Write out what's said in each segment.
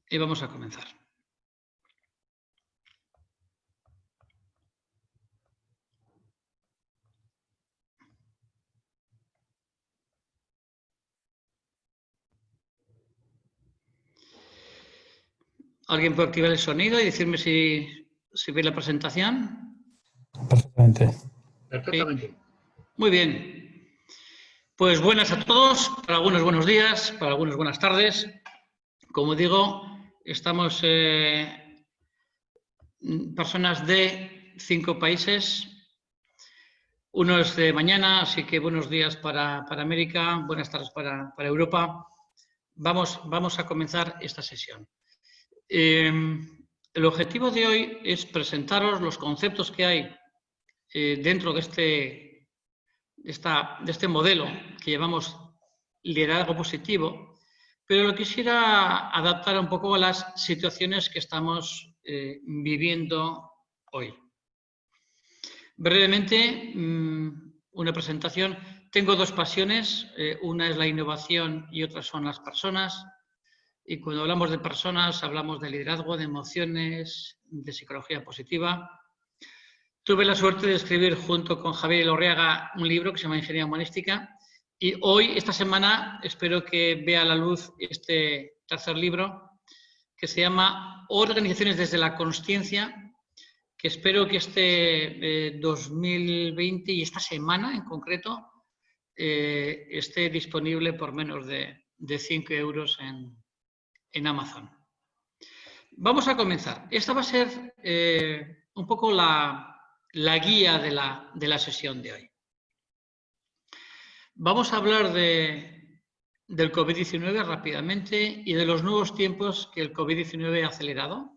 Y vamos a comenzar. ¿Alguien puede activar el sonido y decirme si ve la presentación? Perfectamente. Perfectamente. Sí. Muy bien. Pues buenas a todos, para algunos buenos días, para algunos buenas tardes. Como digo, estamos personas de 5 países. Uno es de mañana, así que buenos días para América, buenas tardes para Europa. Vamos a comenzar esta sesión. El objetivo de hoy es presentaros los conceptos que hay dentro de este modelo que llamamos liderazgo positivo, pero lo quisiera adaptar un poco a las situaciones que estamos viviendo hoy. Brevemente, una presentación. Tengo 2 pasiones, una es la innovación y otra son las personas. Y cuando hablamos de personas, hablamos de liderazgo, de emociones, de psicología positiva. Tuve la suerte de escribir junto con Javier Elorriaga un libro que se llama Ingeniería Humanística. Y hoy, esta semana, espero que vea la luz este tercer libro, que se llama Organizaciones desde la consciencia, que espero que este 2020 y esta semana en concreto esté disponible por menos de 5 euros en Amazon. Vamos a comenzar. Esta va a ser un poco la guía de la sesión de hoy. Vamos a hablar del COVID-19 rápidamente y de los nuevos tiempos que el COVID-19 ha acelerado.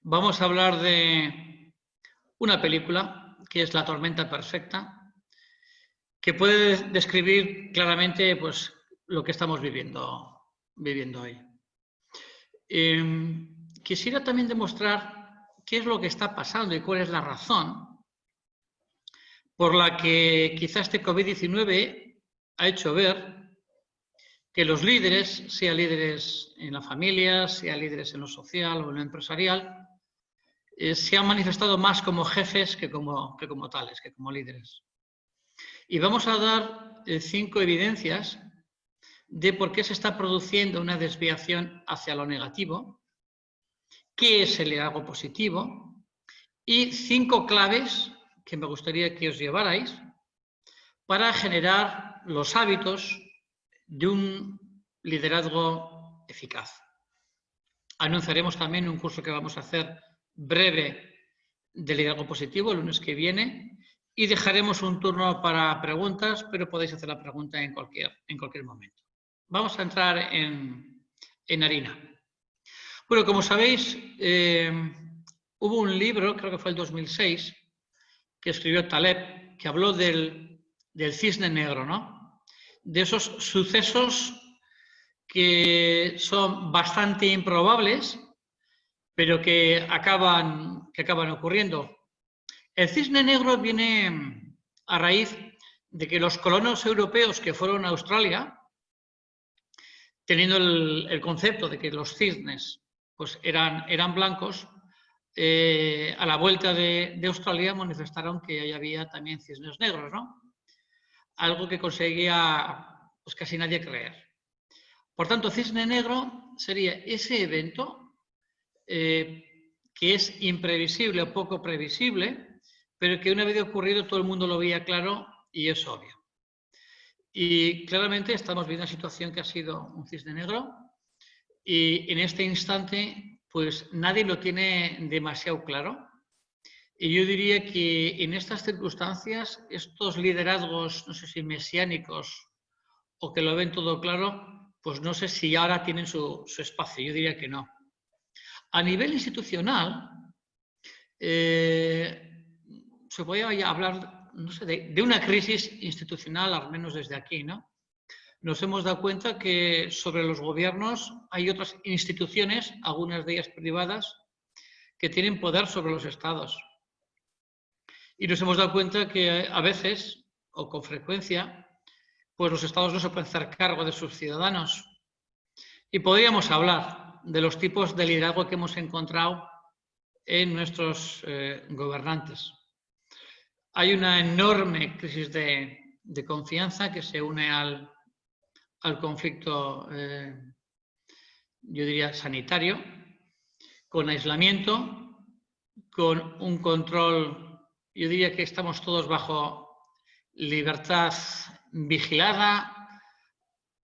Vamos a hablar de una película que es La tormenta perfecta, que puede describir claramente pues, lo que estamos viviendo hoy. Quisiera también demostrar qué es lo que está pasando y cuál es la razón por la que quizá este COVID-19 ha hecho ver que los líderes, sea líderes en la familia, sea líderes en lo social o en lo empresarial, se han manifestado más como jefes que como tales, que como líderes. Y vamos a dar 5 evidencias de por qué se está produciendo una desviación hacia lo negativo, qué es el liderazgo positivo y 5 claves que me gustaría que os llevarais para generar los hábitos de un liderazgo eficaz. Anunciaremos también un curso que vamos a hacer breve de liderazgo positivo el lunes que viene y dejaremos un turno para preguntas, pero podéis hacer la pregunta en cualquier momento. Vamos a entrar en harina. Bueno, como sabéis, hubo un libro, creo que fue el 2006, que escribió Taleb, que habló del cisne negro, ¿no? De esos sucesos que son bastante improbables, pero que acaban ocurriendo. El cisne negro viene a raíz de que los colonos europeos que fueron a Australia, teniendo el concepto de que los cisnes pues eran blancos, a la vuelta de Australia manifestaron que ahí había también cisnes negros, ¿no? Algo que conseguía pues, casi nadie creer. Por tanto, cisne negro sería ese evento que es imprevisible o poco previsible, pero que una vez ocurrido todo el mundo lo veía claro y es obvio. Y claramente estamos viendo una situación que ha sido un cisne negro y en este instante pues nadie lo tiene demasiado claro. Y yo diría que en estas circunstancias estos liderazgos, no sé si mesiánicos o que lo ven todo claro, pues no sé si ahora tienen su espacio, yo diría que no. A nivel institucional, se podría hablar, no sé, de una crisis institucional, al menos desde aquí, ¿no? Nos hemos dado cuenta que sobre los gobiernos hay otras instituciones, algunas de ellas privadas, que tienen poder sobre los estados. Y nos hemos dado cuenta que a veces, o con frecuencia, pues los estados no se pueden hacer cargo de sus ciudadanos. Y podríamos hablar de los tipos de liderazgo que hemos encontrado en nuestros gobernantes. Hay una enorme crisis de confianza que se une al conflicto, yo diría, sanitario, con aislamiento, con un control, yo diría que estamos todos bajo libertad vigilada,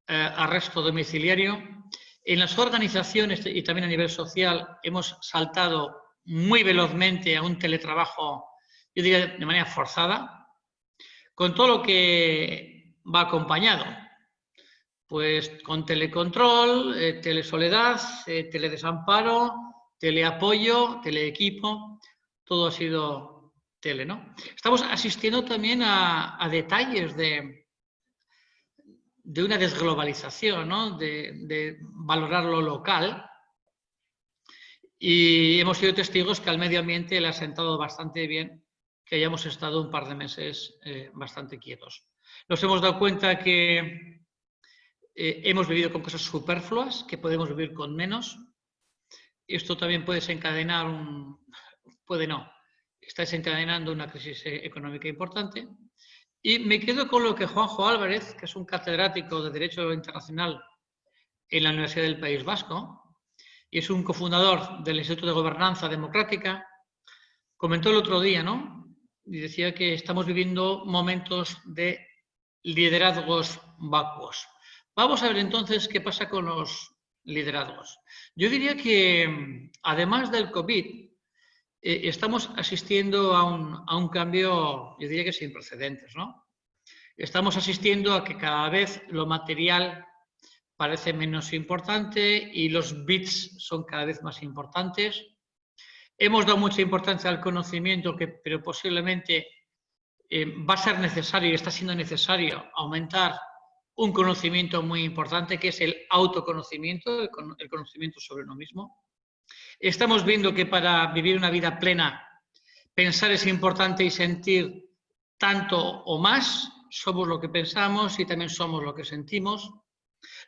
arresto domiciliario. En las organizaciones y también a nivel social hemos saltado muy velozmente a un teletrabajo, yo diría de manera forzada, con todo lo que va acompañado. Pues con telecontrol, telesoledad, teledesamparo, teleapoyo, teleequipo, todo ha sido tele, ¿no? Estamos asistiendo también a detalles de una desglobalización, ¿no? De valorar lo local, y hemos sido testigos que al medio ambiente le ha sentado bastante bien que hayamos estado un par de meses bastante quietos. Nos hemos dado cuenta que hemos vivido con cosas superfluas, que podemos vivir con menos. Esto también puede desencadenar puede no, está desencadenando una crisis económica importante. Y me quedo con lo que Juanjo Álvarez, que es un catedrático de Derecho Internacional en la Universidad del País Vasco y es un cofundador del Instituto de Gobernanza Democrática, comentó el otro día, ¿no? Y decía que estamos viviendo momentos de liderazgos vacuos. Vamos a ver entonces qué pasa con los liderazgos. Yo diría que, además del COVID, estamos asistiendo a un cambio, yo diría que sin precedentes, ¿no? Estamos asistiendo a que cada vez lo material parece menos importante y los bits son cada vez más importantes. Hemos dado mucha importancia al conocimiento, pero posiblemente va a ser necesario y está siendo necesario aumentar un conocimiento muy importante, que es el autoconocimiento, el conocimiento sobre uno mismo. Estamos viendo que para vivir una vida plena, pensar es importante y sentir tanto o más. Somos lo que pensamos y también somos lo que sentimos.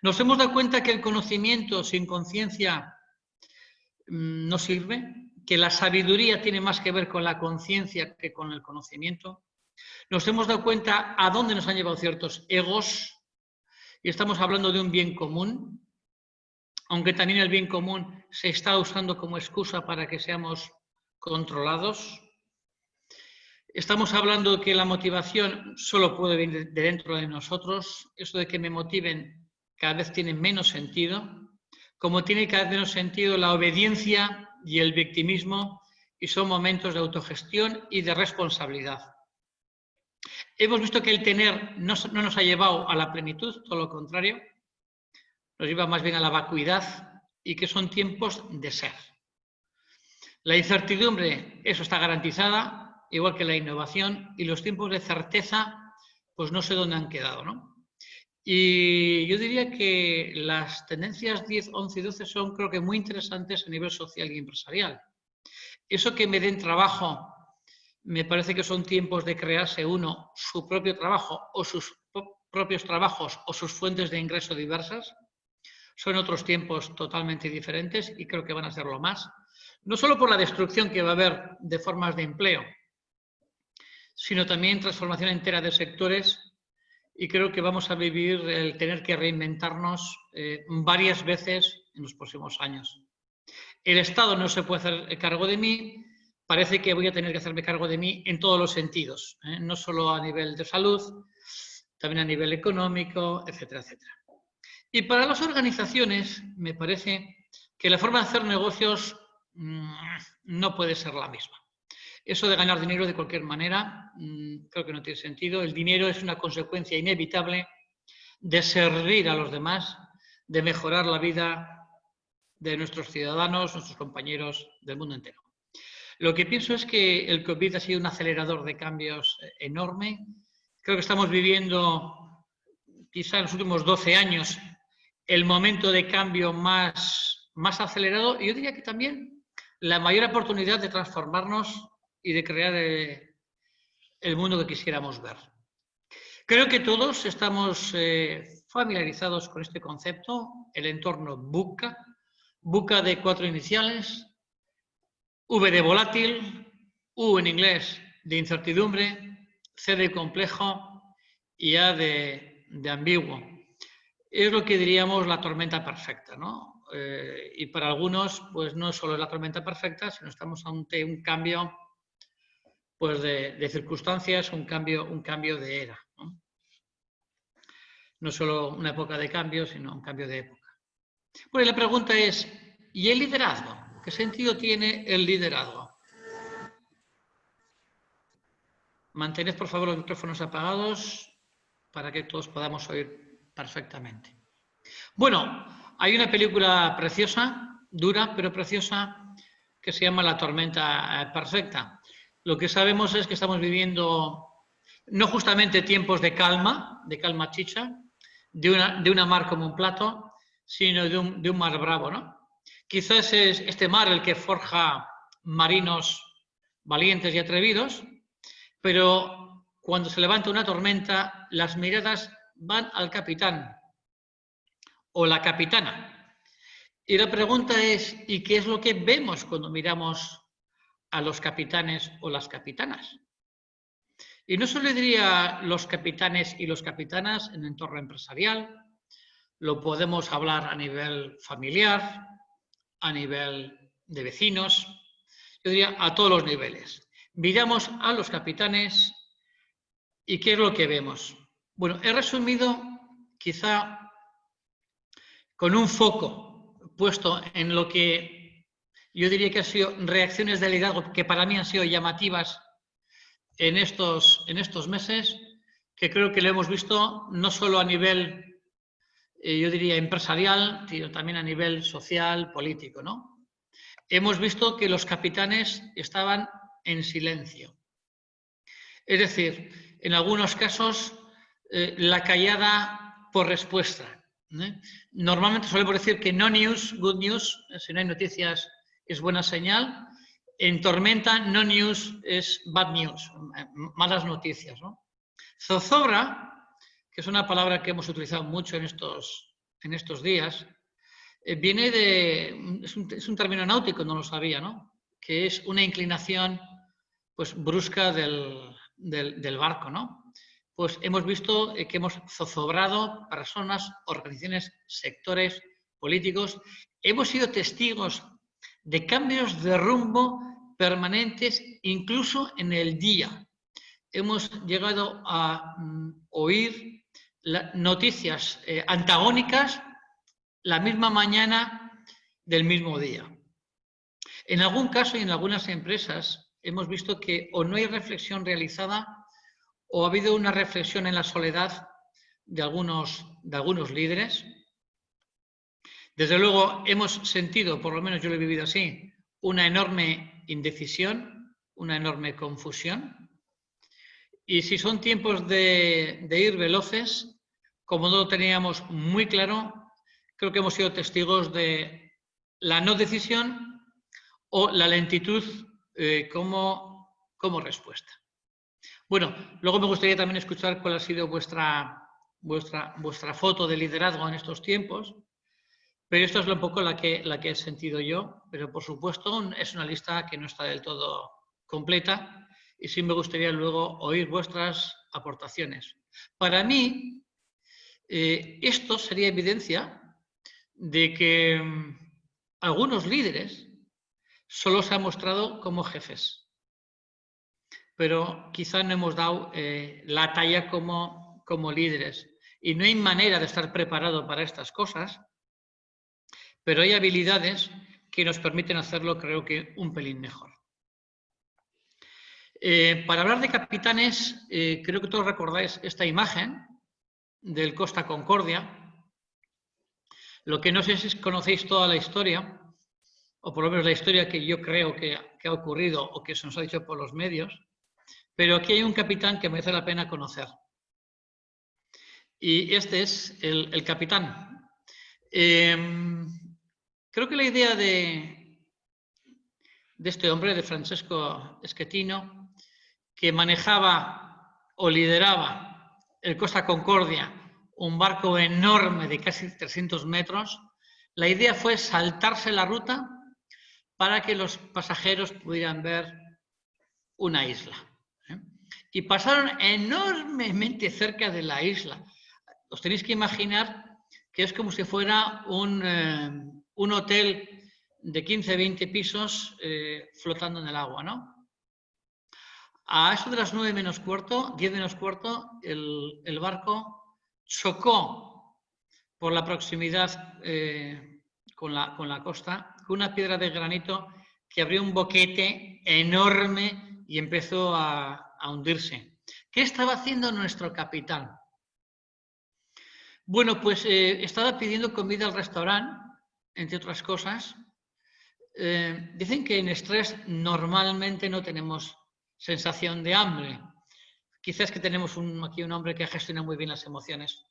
Nos hemos dado cuenta que el conocimiento sin conciencia no sirve, que la sabiduría tiene más que ver con la conciencia que con el conocimiento. Nos hemos dado cuenta a dónde nos han llevado ciertos egos y estamos hablando de un bien común, aunque también el bien común se está usando como excusa para que seamos controlados. Estamos hablando de que la motivación solo puede venir de dentro de nosotros. Eso de que me motiven cada vez tiene menos sentido, como tiene cada vez menos sentido la obediencia y el victimismo, y son momentos de autogestión y de responsabilidad. Hemos visto que el tener no nos ha llevado a la plenitud, todo lo contrario, nos lleva más bien a la vacuidad, y que son tiempos de ser. La incertidumbre, eso está garantizada, igual que la innovación, y los tiempos de certeza, pues no sé dónde han quedado, ¿no? Y yo diría que las tendencias 10, 11 y 12 son, creo que, muy interesantes a nivel social y empresarial. Eso que me den trabajo, me parece que son tiempos de crearse uno su propio trabajo o sus propios trabajos o sus fuentes de ingreso diversas. Son otros tiempos totalmente diferentes y creo que van a serlo más. No solo por la destrucción que va a haber de formas de empleo, sino también transformación entera de sectores. Y creo que vamos a vivir el tener que reinventarnos varias veces en los próximos años. El Estado no se puede hacer cargo de mí, parece que voy a tener que hacerme cargo de mí en todos los sentidos, no solo a nivel de salud, también a nivel económico, etcétera, etcétera. Y para las organizaciones me parece que la forma de hacer negocios no puede ser la misma. Eso de ganar dinero de cualquier manera, creo que no tiene sentido. El dinero es una consecuencia inevitable de servir a los demás, de mejorar la vida de nuestros ciudadanos, nuestros compañeros del mundo entero. Lo que pienso es que el COVID ha sido un acelerador de cambios enorme. Creo que estamos viviendo, quizá en los últimos 12 años, el momento de cambio más acelerado, y yo diría que también la mayor oportunidad de transformarnos y de crear el mundo que quisiéramos ver. Creo que todos estamos familiarizados con este concepto, el entorno VUCA, VUCA de 4 iniciales, V de volátil, U en inglés de incertidumbre, C de complejo y A de ambiguo. Es lo que diríamos la tormenta perfecta, ¿no? Y para algunos, pues no solo es la tormenta perfecta, sino estamos ante un cambio, pues, de circunstancias, un cambio de era, ¿no? No solo una época de cambio, sino un cambio de época. Pues la pregunta es, ¿y el liderazgo? ¿Qué sentido tiene el liderazgo? Mantened, por favor, los micrófonos apagados para que todos podamos oír perfectamente. Bueno, hay una película preciosa, dura pero preciosa, que se llama La tormenta perfecta. Lo que sabemos es que estamos viviendo no justamente tiempos de calma chicha, de una mar como un plato, sino de un mar bravo, ¿no? Quizás es este mar el que forja marinos valientes y atrevidos, pero cuando se levanta una tormenta, las miradas van al capitán o la capitana. Y la pregunta es, ¿y qué es lo que vemos cuando miramos a los capitanes o las capitanas? Y no solo diría los capitanes y las capitanas en el entorno empresarial, lo podemos hablar a nivel familiar, a nivel de vecinos, yo diría a todos los niveles. Miramos a los capitanes y ¿qué es lo que vemos? Bueno, he resumido quizá con un foco puesto en lo que yo diría que han sido reacciones de liderazgo que para mí han sido llamativas en estos meses, que creo que lo hemos visto no solo a nivel, yo diría, empresarial, sino también a nivel social, político, ¿no? Hemos visto que los capitanes estaban en silencio. Es decir, en algunos casos, la callada por respuesta. Normalmente solemos decir que no news, good news, si no hay noticias es buena señal. En tormenta, no news es bad news, malas noticias, ¿no? Zozobra, que es una palabra que hemos utilizado mucho en estos días, viene de, es un término náutico, no lo sabía, ¿no? Que es una inclinación, pues, brusca del barco, ¿no? Pues hemos visto que hemos zozobrado personas, organizaciones, sectores políticos. Hemos sido testigos de cambios de rumbo permanentes, incluso en el día. Hemos llegado a oír noticias antagónicas la misma mañana del mismo día. En algún caso y en algunas empresas hemos visto que o no hay reflexión realizada o ha habido una reflexión en la soledad de algunos líderes. Desde luego hemos sentido, por lo menos yo lo he vivido así, una enorme indecisión, una enorme confusión. Y si son tiempos de ir veloces, como no lo teníamos muy claro, creo que hemos sido testigos de la no decisión o la lentitud como respuesta. Bueno, luego me gustaría también escuchar cuál ha sido vuestra foto de liderazgo en estos tiempos, pero esto es un poco la que he sentido yo, pero por supuesto es una lista que no está del todo completa y sí me gustaría luego oír vuestras aportaciones. Para mí, esto sería evidencia de que algunos líderes solo se han mostrado como jefes, pero quizá no hemos dado la talla como líderes. Y no hay manera de estar preparado para estas cosas, pero hay habilidades que nos permiten hacerlo, creo que, un pelín mejor. Para hablar de capitanes, creo que todos recordáis esta imagen del Costa Concordia. Lo que no sé si conocéis toda la historia, o por lo menos la historia que yo creo que ha ocurrido o que se nos ha dicho por los medios, pero aquí hay un capitán que merece la pena conocer. Y este es el capitán. Creo que la idea de este hombre, de Francesco Schettino, que manejaba o lideraba el Costa Concordia, un barco enorme de casi 300 metros. La idea fue saltarse la ruta para que los pasajeros pudieran ver una isla. Y pasaron enormemente cerca de la isla. Os tenéis que imaginar que es como si fuera un hotel de 15-20 pisos flotando en el agua, ¿no? A eso de las 9 menos cuarto, 10 menos cuarto, el barco chocó por la proximidad con la costa, con una piedra de granito que abrió un boquete enorme y empezó a hundirse. ¿Qué estaba haciendo nuestro capitán? Bueno, pues estaba pidiendo comida al restaurante, entre otras cosas. Dicen que en estrés normalmente no tenemos sensación de hambre. Quizás que tenemos aquí un hombre que gestiona muy bien las emociones.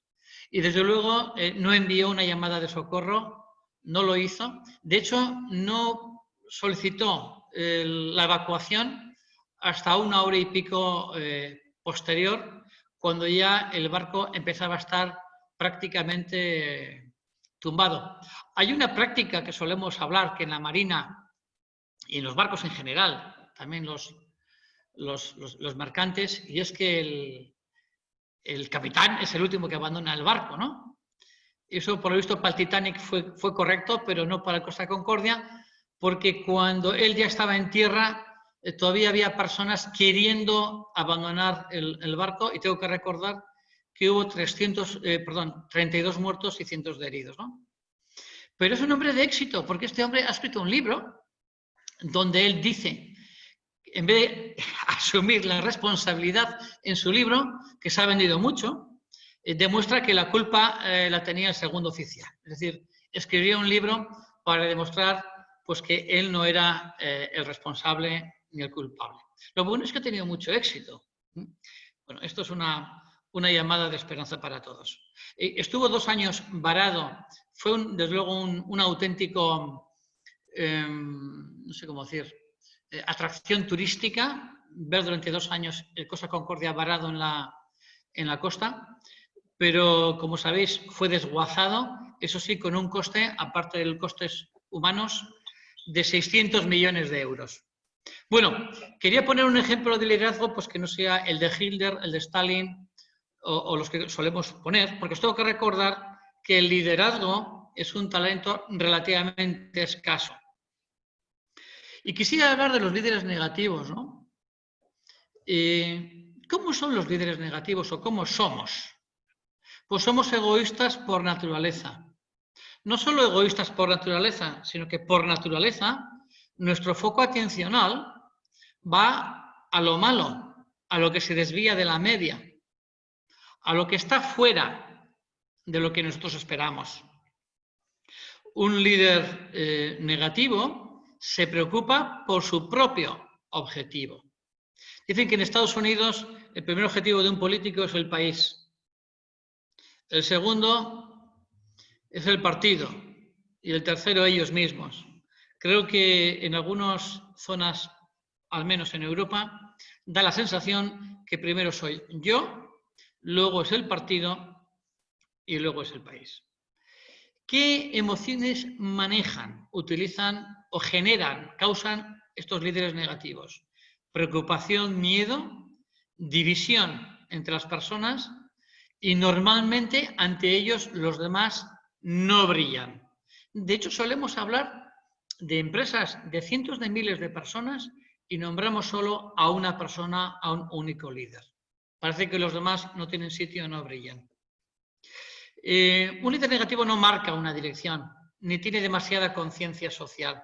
Y desde luego no envió una llamada de socorro, no lo hizo. De hecho, no solicitó la evacuación hasta 1 hora y pico posterior, cuando ya el barco empezaba a estar prácticamente tumbado. Hay una práctica que solemos hablar, que en la marina y en los barcos en general, también los mercantes, y es que el capitán es el último que abandona el barco, ¿no? Eso, por lo visto, para el Titanic fue correcto, pero no para el Costa Concordia, porque cuando él ya estaba en tierra, todavía había personas queriendo abandonar el barco, y tengo que recordar que hubo 32 muertos y cientos de heridos, ¿no? Pero es un hombre de éxito, porque este hombre ha escrito un libro donde él dice, en vez de asumir la responsabilidad en su libro, que se ha vendido mucho, demuestra que la culpa la tenía el segundo oficial. Es decir, escribió un libro para demostrar pues, que él no era el responsable ni el culpable. Lo bueno es que ha tenido mucho éxito. Bueno, esto es una llamada de esperanza para todos. Estuvo 2 años varado. Fue, desde luego, un auténtico, no sé cómo decir, atracción turística, ver durante 2 años el Costa Concordia varado en la costa, pero como sabéis fue desguazado, eso sí, con un coste, aparte de los costes humanos, de 600 millones de euros. Bueno, quería poner un ejemplo de liderazgo pues que no sea el de Hitler, el de Stalin o los que solemos poner, porque os tengo que recordar que el liderazgo es un talento relativamente escaso. Y quisiera hablar de los líderes negativos, ¿no? ¿Cómo son los líderes negativos o cómo somos? Pues somos egoístas por naturaleza. No solo egoístas por naturaleza, sino que por naturaleza nuestro foco atencional va a lo malo, a lo que se desvía de la media, a lo que está fuera de lo que nosotros esperamos. Un líder negativo se preocupa por su propio objetivo. Dicen que en Estados Unidos el primer objetivo de un político es el país. El segundo es el partido y el tercero ellos mismos. Creo que en algunas zonas, al menos en Europa, da la sensación que primero soy yo, luego es el partido y luego es el país. ¿Qué emociones manejan, utilizan o generan, causan estos líderes negativos? Preocupación, miedo, división entre las personas y normalmente ante ellos los demás no brillan. De hecho, solemos hablar de empresas de cientos de miles de personas y nombramos solo a una persona, a un único líder. Parece que los demás no tienen sitio o no brillan. Un líder negativo no marca una dirección, ni tiene demasiada conciencia social.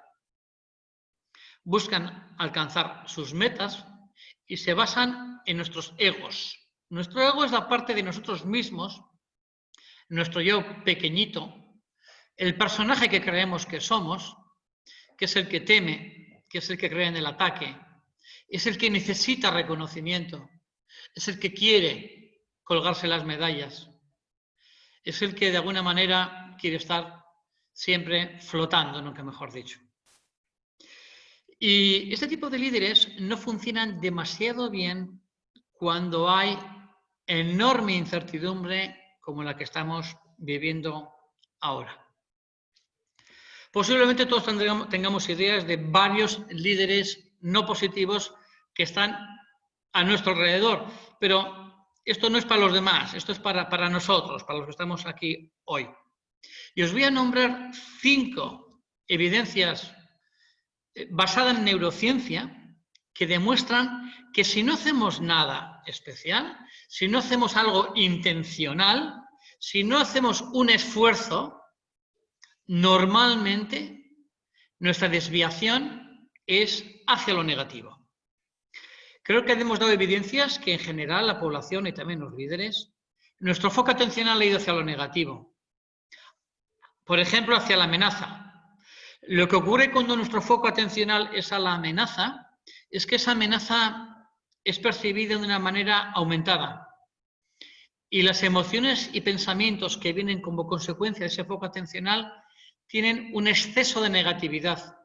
Buscan alcanzar sus metas y se basan en nuestros egos. Nuestro ego es la parte de nosotros mismos, nuestro yo pequeñito, el personaje que creemos que somos, que es el que teme, que es el que cree en el ataque, es el que necesita reconocimiento, es el que quiere colgarse las medallas, es el que de alguna manera quiere estar siempre flotando, nunca mejor dicho. Y este tipo de líderes no funcionan demasiado bien cuando hay enorme incertidumbre como la que estamos viviendo ahora. Posiblemente todos tengamos ideas de varios líderes no positivos que están a nuestro alrededor, pero esto no es para los demás, esto es para nosotros, para los que estamos aquí hoy. Y os voy a nombrar 5 evidencias basadas en neurociencia que demuestran que si no hacemos nada especial, si no hacemos algo intencional, si no hacemos un esfuerzo, normalmente nuestra desviación es hacia lo negativo. Creo que hemos dado evidencias que en general la población y también los líderes, nuestro foco atencional ha ido hacia lo negativo. Por ejemplo, hacia la amenaza. Lo que ocurre cuando nuestro foco atencional es a la amenaza es que esa amenaza es percibida de una manera aumentada. Y las emociones y pensamientos que vienen como consecuencia de ese foco atencional tienen un exceso de negatividad.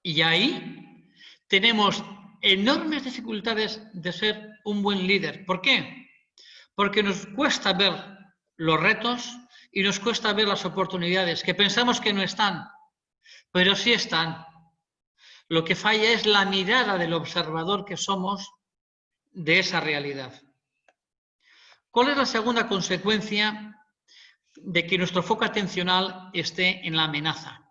Y ahí tenemos enormes dificultades de ser un buen líder. ¿Por qué? Porque nos cuesta ver los retos y nos cuesta ver las oportunidades, que pensamos que no están, pero sí están. Lo que falla es la mirada del observador que somos de esa realidad. ¿Cuál es la segunda consecuencia de que nuestro foco atencional esté en la amenaza?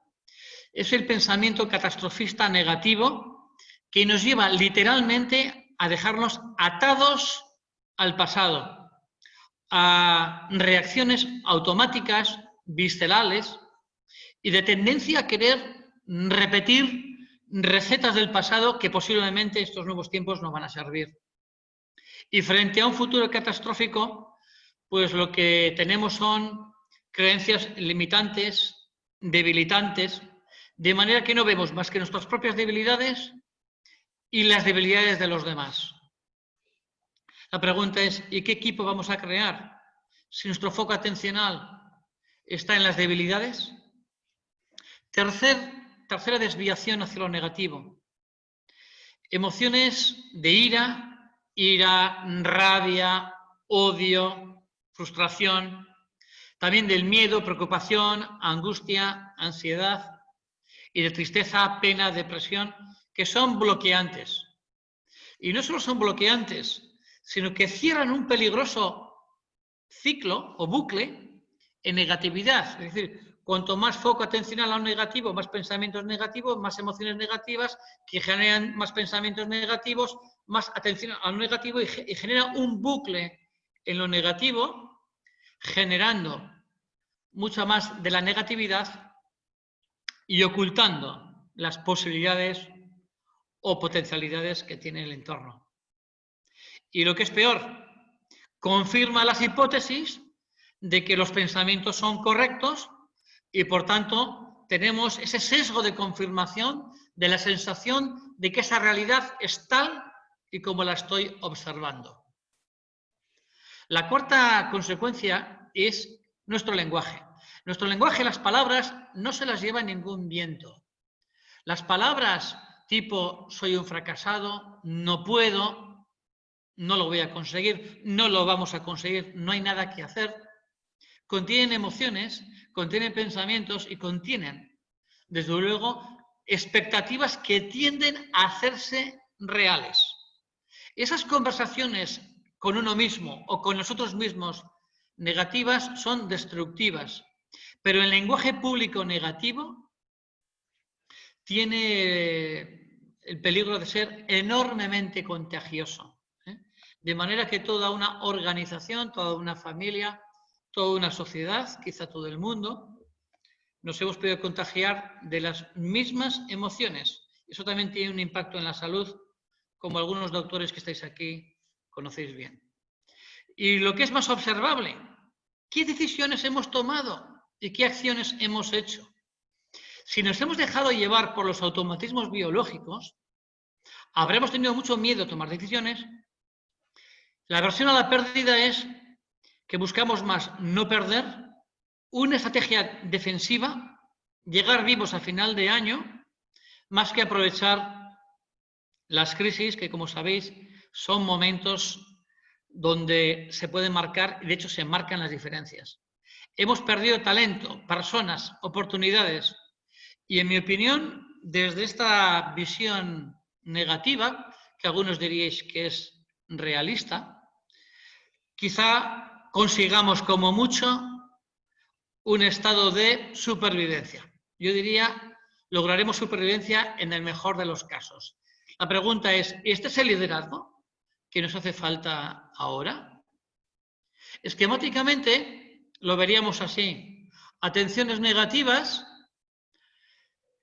Es el pensamiento catastrofista negativo que nos lleva literalmente a dejarnos atados al pasado, a reacciones automáticas, viscerales y de tendencia a querer repetir recetas del pasado que posiblemente estos nuevos tiempos no van a servir. Y frente a un futuro catastrófico, pues lo que tenemos son creencias limitantes, debilitantes, de manera que no vemos más que nuestras propias debilidades y las debilidades de los demás. La pregunta es, ¿y qué equipo vamos a crear si nuestro foco atencional está en las debilidades? Tercera desviación hacia lo negativo. Emociones de ira, rabia, odio, frustración, también del miedo, preocupación, angustia, ansiedad y de tristeza, pena, depresión, que son bloqueantes. Y no solo son bloqueantes, sino que cierran un peligroso ciclo o bucle en negatividad. Es decir, cuanto más foco atencional a lo negativo, más pensamientos negativos, más emociones negativas, que generan más pensamientos negativos, más atención a lo negativo y genera un bucle en lo negativo, generando mucha más de la negatividad y ocultando las posibilidades o potencialidades que tiene el entorno. Y lo que es peor, confirma las hipótesis de que los pensamientos son correctos y, por tanto, tenemos ese sesgo de confirmación de la sensación de que esa realidad es tal y como la estoy observando. La cuarta consecuencia es nuestro lenguaje. Nuestro lenguaje, las palabras, no se las lleva ningún viento. Las palabras tipo soy un fracasado, no puedo, no lo voy a conseguir, no lo vamos a conseguir, no hay nada que hacer, contienen emociones, contienen pensamientos y contienen, desde luego, expectativas que tienden a hacerse reales. Esas conversaciones con uno mismo o con nosotros mismos negativas son destructivas, pero el lenguaje público negativo tiene el peligro de ser enormemente contagioso. De manera que toda una organización, toda una familia, toda una sociedad, quizá todo el mundo, nos hemos podido contagiar de las mismas emociones. Eso también tiene un impacto en la salud, como algunos doctores que estáis aquí conocéis bien. Y lo que es más observable, ¿qué decisiones hemos tomado y qué acciones hemos hecho? Si nos hemos dejado llevar por los automatismos biológicos, habremos tenido mucho miedo a tomar decisiones. La aversión a la pérdida es que buscamos más no perder, una estrategia defensiva, llegar vivos a final de año, más que aprovechar las crisis que, como sabéis, son momentos donde se pueden marcar, y de hecho se marcan las diferencias. Hemos perdido talento, personas, oportunidades, y en mi opinión, desde esta visión negativa, que algunos diríais que es realista, quizá consigamos como mucho un estado de supervivencia. Yo diría, lograremos supervivencia en el mejor de los casos. La pregunta es, ¿este es el liderazgo que nos hace falta ahora? Esquemáticamente lo veríamos así. Atenciones negativas.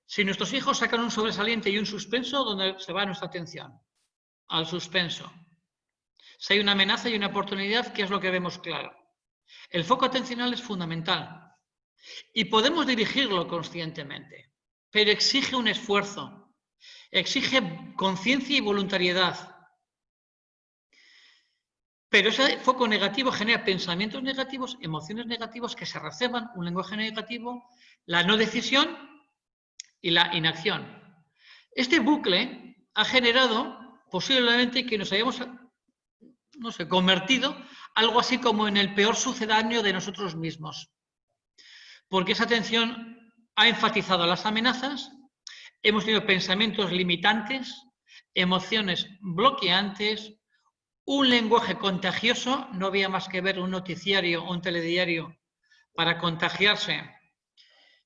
Si nuestros hijos sacan un sobresaliente y un suspenso, ¿dónde se va nuestra atención? Al suspenso. Si hay una amenaza y una oportunidad, ¿qué es lo que vemos claro? El foco atencional es fundamental y podemos dirigirlo conscientemente, pero exige un esfuerzo, exige conciencia y voluntariedad. Pero ese foco negativo genera pensamientos negativos, emociones negativas que se reservan, un lenguaje negativo, la no decisión y la inacción. Este bucle ha generado posiblemente que nos hayamos, no sé, convertido algo así como en el peor sucedáneo de nosotros mismos. Porque esa atención ha enfatizado las amenazas, hemos tenido pensamientos limitantes, emociones bloqueantes, un lenguaje contagioso, no había más que ver un noticiario o un telediario para contagiarse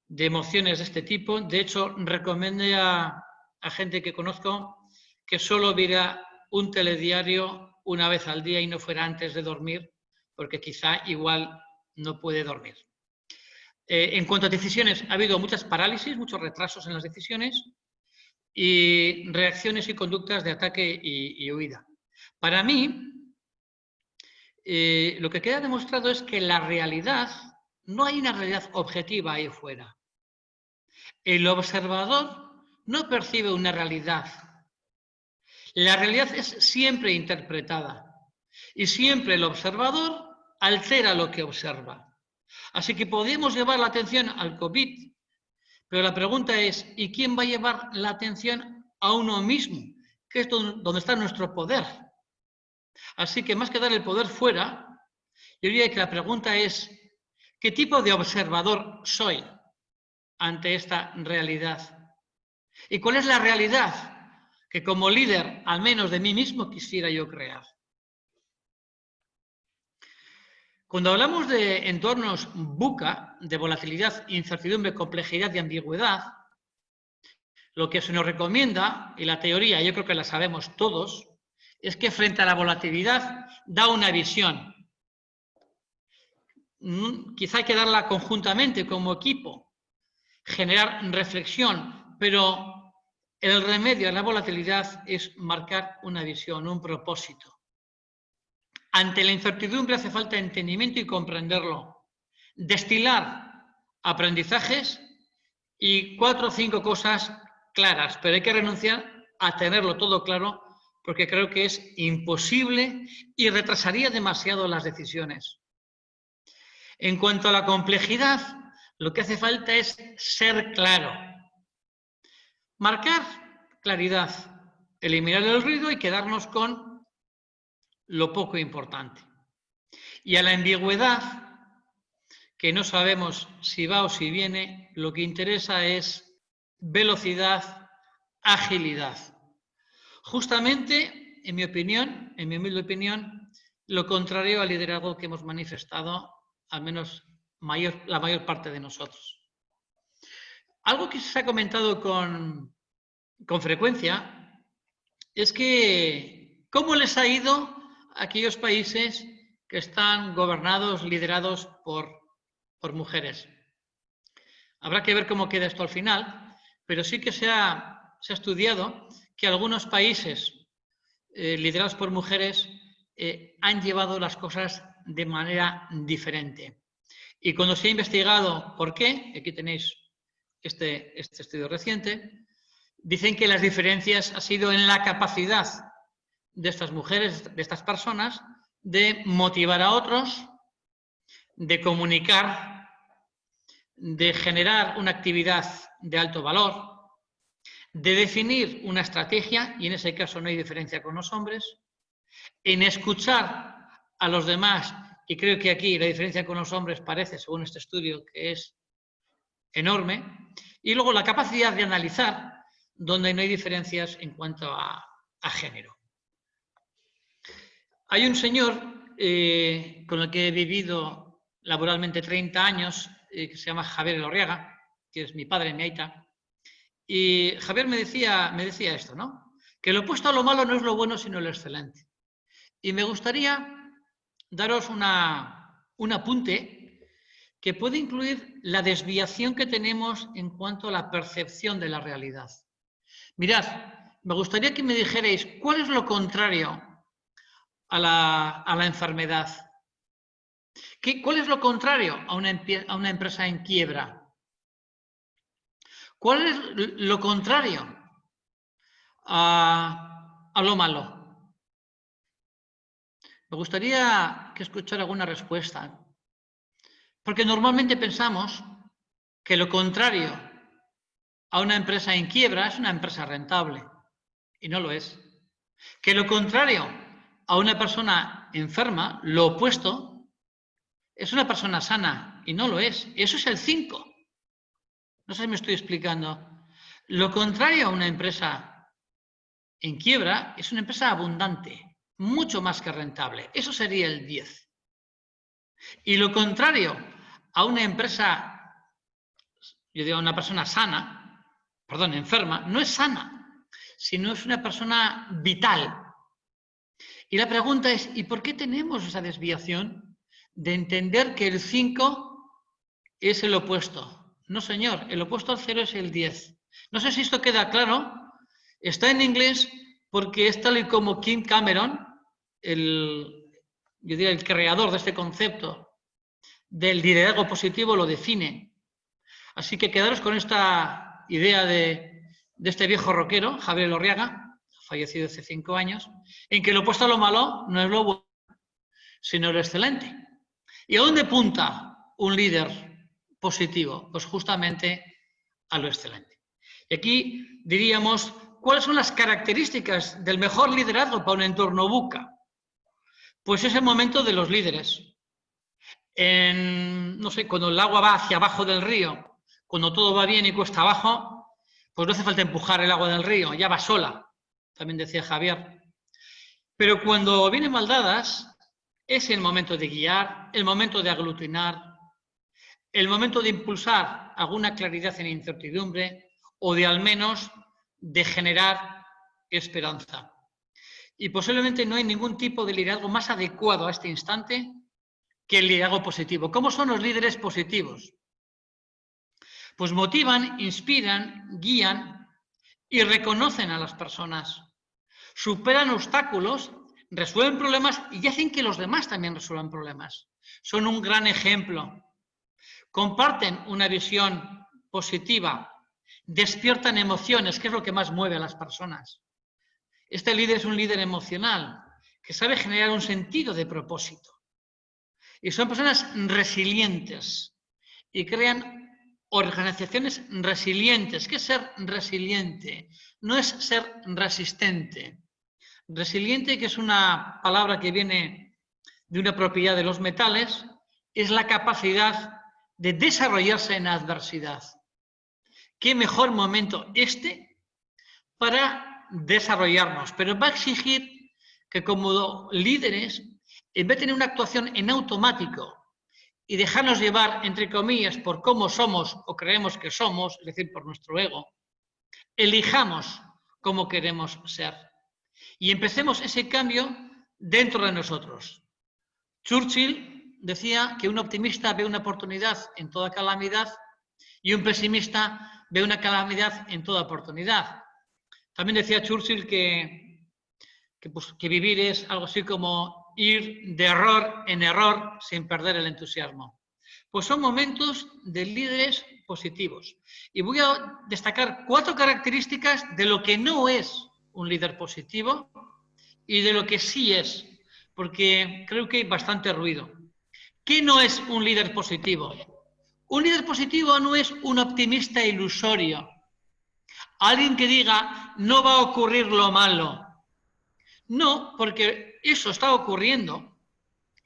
de emociones de este tipo. De hecho, recomiendo a gente que conozco que solo viera un telediario una vez al día y no fuera antes de dormir, porque quizá igual no puede dormir. En cuanto a decisiones, ha habido muchas parálisis, muchos retrasos en las decisiones y reacciones y conductas de ataque y huida. Para mí, lo que queda demostrado es que la realidad, no hay una realidad objetiva ahí fuera. El observador no percibe una realidad. La realidad es siempre interpretada y siempre el observador altera lo que observa. Así que podemos llevar la atención al COVID, pero la pregunta es, ¿y quién va a llevar la atención a uno mismo? Que es donde está nuestro poder. Así que más que dar el poder fuera, yo diría que la pregunta es, ¿qué tipo de observador soy ante esta realidad? ¿Y cuál es la realidad que como líder, al menos de mí mismo, quisiera yo crear? Cuando hablamos de entornos VUCA, de volatilidad, incertidumbre, complejidad y ambigüedad, lo que se nos recomienda, y la teoría yo creo que la sabemos todos, es que frente a la volatilidad da una visión. Quizá hay que darla conjuntamente como equipo, generar reflexión, pero el remedio a la volatilidad es marcar una visión, un propósito. Ante la incertidumbre hace falta entendimiento y comprenderlo. Destilar aprendizajes y 4 o 5 cosas claras, pero hay que renunciar a tenerlo todo claro porque creo que es imposible y retrasaría demasiado las decisiones. En cuanto a la complejidad, lo que hace falta es ser claro. Marcar claridad, eliminar el ruido y quedarnos con lo poco importante. Y a la ambigüedad, que no sabemos si va o si viene, lo que interesa es velocidad, agilidad. Justamente, en mi opinión, en mi humilde opinión, lo contrario al liderazgo que hemos manifestado, al menos la mayor parte de nosotros. Algo que se ha comentado con frecuencia es que cómo les ha ido a aquellos países que están gobernados, liderados por mujeres. Habrá que ver cómo queda esto al final, pero sí que se ha estudiado que algunos países liderados por mujeres han llevado las cosas de manera diferente. Y cuando se ha investigado por qué, aquí tenéis este estudio reciente, dicen que las diferencias han sido en la capacidad de estas mujeres, de estas personas, de motivar a otros, de comunicar, de generar una actividad de alto valor, de definir una estrategia, y en ese caso no hay diferencia con los hombres, en escuchar a los demás, y creo que aquí la diferencia con los hombres parece, según este estudio, que es enorme, y luego la capacidad de analizar donde no hay diferencias en cuanto a género. Hay un señor con el que he vivido laboralmente 30 años, que se llama Javier Elorriaga, que es mi padre, mi aita, y Javier me decía esto, ¿no? Que lo opuesto a lo malo no es lo bueno, sino lo excelente. Y me gustaría daros un apunte que puede incluir la desviación que tenemos en cuanto a la percepción de la realidad. Mirad, me gustaría que me dijerais cuál es lo contrario a la enfermedad. ¿Cuál es lo contrario a una empresa en quiebra? ¿Cuál es lo contrario a lo malo? Me gustaría que escuchara alguna respuesta. Porque normalmente pensamos que lo contrario a una empresa en quiebra es una empresa rentable. Y no lo es. Que lo contrario a una persona enferma, lo opuesto, es una persona sana. Y no lo es. Eso es el 5. No sé si me estoy explicando. Lo contrario a una empresa en quiebra es una empresa abundante, mucho más que rentable. Eso sería el 10. Y lo contrario a una empresa, yo digo, una persona sana, perdón, enferma, no es sana, sino es una persona vital. Y la pregunta es, ¿y por qué tenemos esa desviación de entender que el 5 es el opuesto? No, señor, el opuesto al 0 es el 10. No sé si esto queda claro. Está en inglés porque es tal y como Kim Cameron, yo diría el creador de este concepto del liderazgo positivo, lo define. Así que quedaros con esta idea de este viejo rockero, Javier Elorriaga, fallecido hace 5 años, en que lo opuesto a lo malo no es lo bueno, sino lo excelente. ¿Y a dónde apunta un líder positivo? Pues justamente a lo excelente. Y aquí diríamos, ¿cuáles son las características del mejor liderazgo para un entorno VUCA? Pues es el momento de los líderes. No sé, cuando el agua va hacia abajo del río, cuando todo va bien y cuesta abajo, pues no hace falta empujar el agua del río, ya va sola, también decía Javier. Pero cuando vienen mal dadas, es el momento de guiar, el momento de aglutinar, el momento de impulsar alguna claridad en incertidumbre o de al menos de generar esperanza. Y posiblemente no hay ningún tipo de liderazgo más adecuado a este instante que el liderazgo positivo. ¿Cómo son los líderes positivos? Pues motivan, inspiran, guían y reconocen a las personas. Superan obstáculos, resuelven problemas y hacen que los demás también resuelvan problemas. Son un gran ejemplo. Comparten una visión positiva, despiertan emociones, que es lo que más mueve a las personas. Este líder es un líder emocional, que sabe generar un sentido de propósito. Y son personas resilientes y crean organizaciones resilientes. ¿Qué es ser resiliente? No es ser resistente. Resiliente, que es una palabra que viene de una propiedad de los metales, es la capacidad de desarrollarse en adversidad. ¿Qué mejor momento este para desarrollarnos? Pero va a exigir que como líderes, en vez de tener una actuación en automático y dejarnos llevar, entre comillas, por cómo somos o creemos que somos, es decir, por nuestro ego, elijamos cómo queremos ser. Y empecemos ese cambio dentro de nosotros. Churchill decía que un optimista ve una oportunidad en toda calamidad y un pesimista ve una calamidad en toda oportunidad. También decía Churchill que vivir es algo así como ir de error en error sin perder el entusiasmo. Pues son momentos de líderes positivos. Y voy a destacar 4 características de lo que no es un líder positivo y de lo que sí es, porque creo que hay bastante ruido. ¿Qué no es un líder positivo? Un líder positivo no es un optimista ilusorio. Alguien que diga, no va a ocurrir lo malo. No, porque eso está ocurriendo.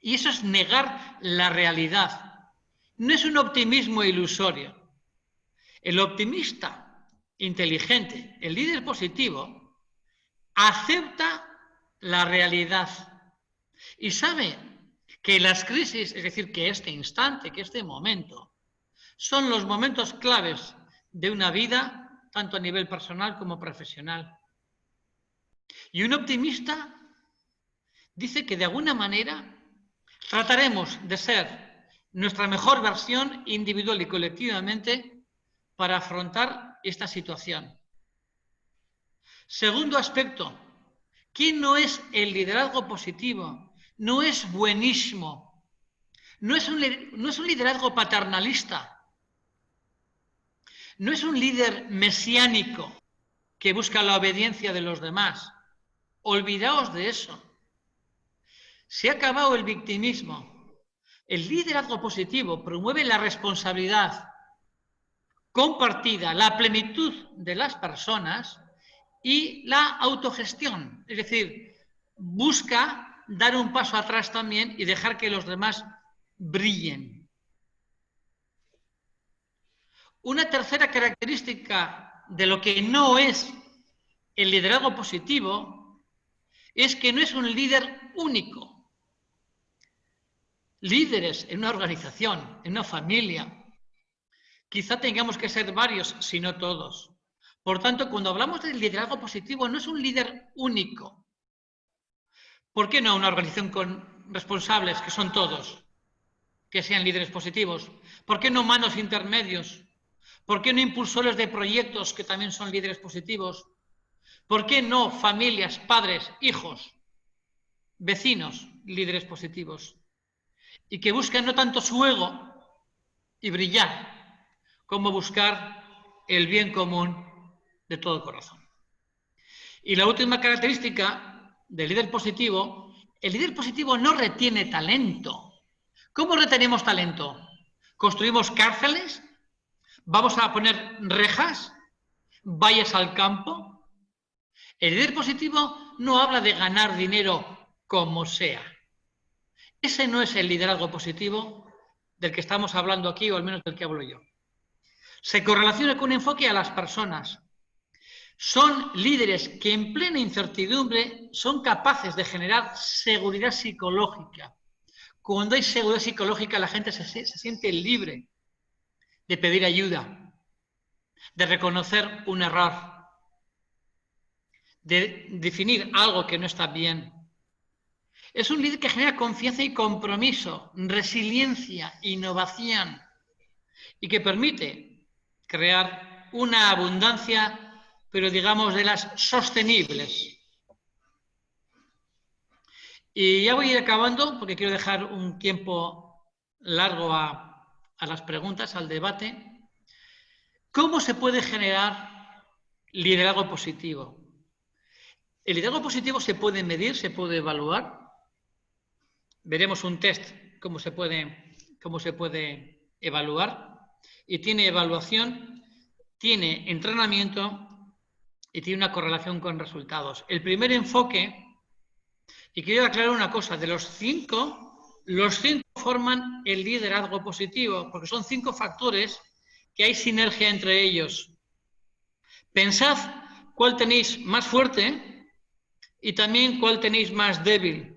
Y eso es negar la realidad. No es un optimismo ilusorio. El optimista inteligente, el líder positivo, acepta la realidad y sabe que las crisis, es decir, que este instante, que este momento, son los momentos claves de una vida, tanto a nivel personal como profesional. Y un optimista dice que de alguna manera trataremos de ser nuestra mejor versión individual y colectivamente para afrontar esta situación. Segundo aspecto, ¿quién no es el liderazgo positivo? No es buenismo, no es un liderazgo paternalista, no es un líder mesiánico que busca la obediencia de los demás. Olvidaos de eso. Se ha acabado el victimismo. El liderazgo positivo promueve la responsabilidad compartida, la plenitud de las personas y la autogestión. Es decir, busca dar un paso atrás también y dejar que los demás brillen. Una tercera característica de lo que no es el liderazgo positivo es que no es un líder único. Líderes en una organización, en una familia, quizá tengamos que ser varios, si no todos. Por tanto, cuando hablamos del liderazgo positivo, no es un líder único. ¿Por qué no una organización con responsables, que son todos, que sean líderes positivos? ¿Por qué no manos intermedios? ¿Por qué no impulsores de proyectos que también son líderes positivos? ¿Por qué no familias, padres, hijos, vecinos, líderes positivos? Y que buscan no tanto su ego y brillar, como buscar el bien común de todo corazón. Y la última característica del líder positivo, el líder positivo no retiene talento. ¿Cómo retenemos talento? ¿Construimos cárceles? ¿Vamos a poner rejas? ¿Valles al campo? El líder positivo no habla de ganar dinero como sea. Ese no es el liderazgo positivo del que estamos hablando aquí, o al menos del que hablo yo. Se correlaciona con un enfoque a las personas. Son líderes que en plena incertidumbre son capaces de generar seguridad psicológica. Cuando hay seguridad psicológica, la gente se siente libre de pedir ayuda, de reconocer un error, de definir algo que no está bien. Es un líder que genera confianza y compromiso, resiliencia, innovación y que permite crear una abundancia, pero digamos de las sostenibles. Y ya voy a ir acabando porque quiero dejar un tiempo largo a las preguntas, al debate. ¿Cómo se puede generar liderazgo positivo? El liderazgo positivo se puede medir, se puede evaluar. Veremos un test cómo se puede evaluar. Y tiene evaluación, tiene entrenamiento y tiene una correlación con resultados. El primer enfoque, y quiero aclarar una cosa, de los cinco forman el liderazgo positivo, porque son 5 factores que hay sinergia entre ellos. Pensad cuál tenéis más fuerte y también cuál tenéis más débil,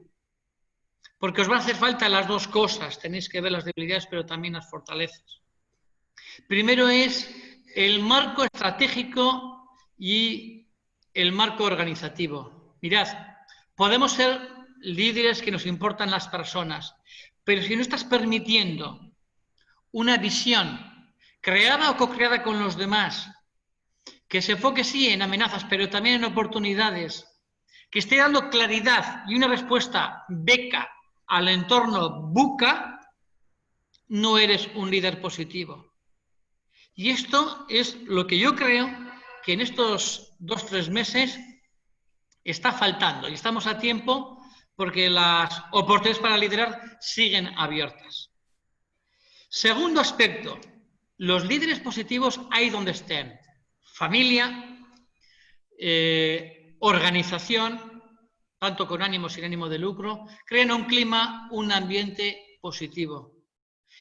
porque os va a hacer falta las dos cosas. Tenéis que ver las debilidades, pero también las fortalezas. Primero es el marco estratégico y el marco organizativo. Mirad, podemos ser líderes que nos importan las personas, pero si no estás permitiendo una visión creada o co-creada con los demás, que se enfoque sí en amenazas, pero también en oportunidades, que esté dando claridad y una respuesta beca al entorno buca, no eres un líder positivo. Y esto es lo que yo creo que en estos 2-3 meses está faltando. Y estamos a tiempo porque las oportunidades para liderar siguen abiertas. Segundo aspecto, los líderes positivos ahí donde estén. Familia, organización, tanto con ánimo, sin ánimo de lucro, creen un clima, un ambiente positivo.